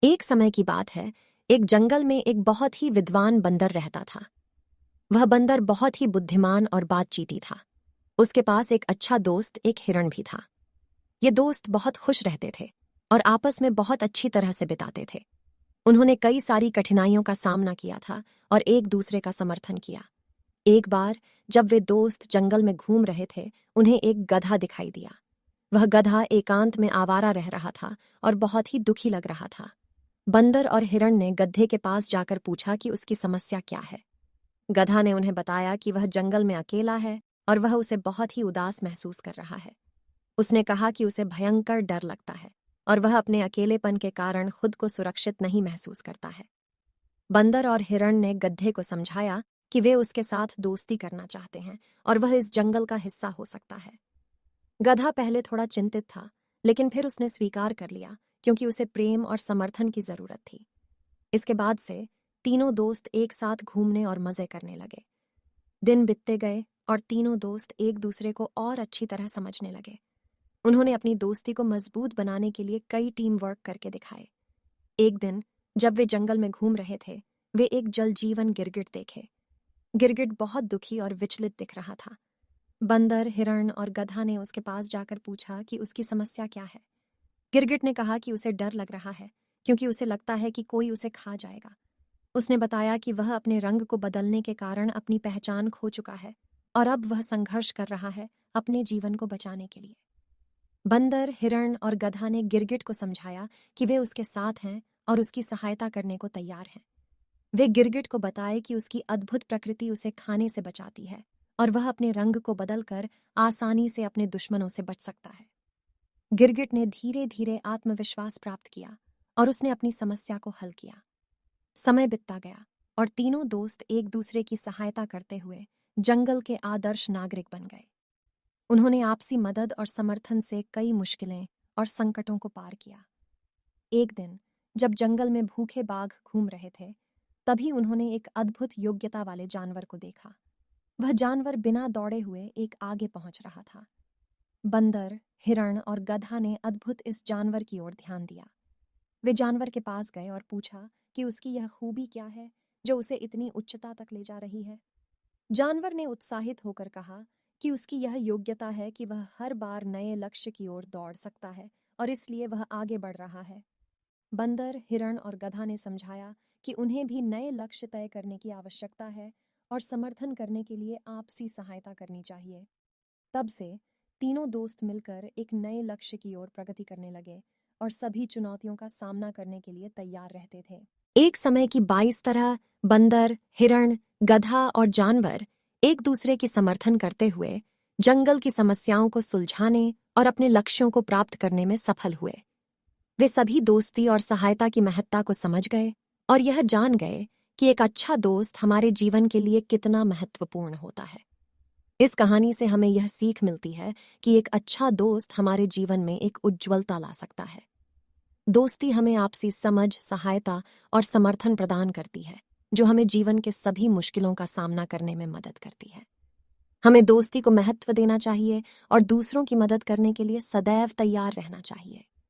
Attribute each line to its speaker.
Speaker 1: एक समय की बात है, एक जंगल में एक बहुत ही विद्वान बंदर रहता था। वह बंदर बहुत ही बुद्धिमान और बातचीती था। उसके पास एक अच्छा दोस्त, एक हिरण भी था। ये दोस्त बहुत खुश रहते थे और आपस में बहुत अच्छी तरह से बिताते थे। उन्होंने कई सारी कठिनाइयों का सामना किया था और एक दूसरे का समर्थन किया। एक बार जब वे दोस्त जंगल में घूम रहे थे, उन्हें एक गधा दिखाई दिया। वह गधा एकांत में आवारा रह रहा था और बहुत ही दुखी लग रहा था। बंदर और हिरण ने गधे के पास जाकर पूछा कि उसकी समस्या क्या है। गधा ने उन्हें बताया कि वह जंगल में अकेला है और वह उसे बहुत ही उदास महसूस कर रहा है। उसने कहा कि उसे भयंकर डर लगता है और वह अपने अकेलेपन के कारण खुद को सुरक्षित नहीं महसूस करता है। बंदर और हिरण ने गधे को समझाया कि वे उसके साथ दोस्ती करना चाहते हैं और वह इस जंगल का हिस्सा हो सकता है। गधा पहले थोड़ा चिंतित था, लेकिन फिर उसने स्वीकार कर लिया क्योंकि उसे प्रेम और समर्थन की जरूरत थी। इसके बाद से तीनों दोस्त एक साथ घूमने और मजे करने लगे। दिन बीतते गए और तीनों दोस्त एक दूसरे को और अच्छी तरह समझने लगे। उन्होंने अपनी दोस्ती को मजबूत बनाने के लिए कई टीम वर्क करके दिखाए। एक दिन जब वे जंगल में घूम रहे थे, वे एक जलजीवन गिरगिट देखे। गिरगिट बहुत दुखी और विचलित दिख रहा था। बंदर, हिरण और गधा ने उसके पास जाकर पूछा कि उसकी समस्या क्या है। गिरगिट ने कहा कि उसे डर लग रहा है क्योंकि उसे लगता है कि कोई उसे खा जाएगा। उसने बताया कि वह अपने रंग को बदलने के कारण अपनी पहचान खो चुका है और अब वह संघर्ष कर रहा है अपने जीवन को बचाने के लिए। बंदर, हिरण और गधा ने गिरगिट को समझाया कि वे उसके साथ हैं और उसकी सहायता करने को तैयार हैं। वे गिरगिट को बताए कि उसकी अद्भुत प्रकृति उसे खाने से बचाती है और वह अपने रंग को बदलकर आसानी से अपने दुश्मनों से बच सकता है। गिरगिट ने धीरे धीरे आत्मविश्वास प्राप्त किया और उसने अपनी समस्या को हल किया। समय बीतता गया और तीनों दोस्त एक दूसरे की सहायता करते हुए जंगल के आदर्श नागरिक बन गए। उन्होंने आपसी मदद और समर्थन से कई मुश्किलें और संकटों को पार किया। एक दिन जब जंगल में भूखे बाघ घूम रहे थे, तभी उन्होंने एक अद्भुत योग्यता वाले जानवर को देखा। वह जानवर बिना दौड़े हुए एक आगे पहुंच रहा था। बंदर, हिरण और गधा ने अद्भुत इस जानवर की ओर ध्यान दिया। वे जानवर के पास गए और पूछा कि उसकी यह खूबी क्या है जो उसे इतनी उच्चता तक ले जा रही है। जानवर ने उत्साहित होकर कहा कि उसकी यह योग्यता है कि वह हर बार नए लक्ष्य की ओर दौड़ सकता है और इसलिए वह आगे बढ़ रहा है। बंदर, हिरण और गधा ने समझाया कि उन्हें भी नए लक्ष्य तय करने की आवश्यकता है और समर्थन करने के लिए आपसी सहायता करनी चाहिए। तब से तीनों दोस्त मिलकर एक नए लक्ष्य की ओर प्रगति करने लगे और सभी चुनौतियों का सामना करने के लिए तैयार रहते थे। एक समय की 22 तरह बंदर, हिरण, गधा और जानवर एक दूसरे की समर्थन करते हुए जंगल की समस्याओं को सुलझाने और अपने लक्ष्यों को प्राप्त करने में सफल हुए। वे सभी दोस्ती और सहायता की महत्ता को समझ गए और यह जान गए कि एक अच्छा दोस्त हमारे जीवन के लिए कितना महत्वपूर्ण होता है। इस कहानी से हमें यह सीख मिलती है कि एक अच्छा दोस्त हमारे जीवन में एक उज्ज्वलता ला सकता है। दोस्ती हमें आपसी समझ, सहायता और समर्थन प्रदान करती है, जो हमें जीवन के सभी मुश्किलों का सामना करने में मदद करती है। हमें दोस्ती को महत्व देना चाहिए और दूसरों की मदद करने के लिए सदैव तैयार रहना चाहिए।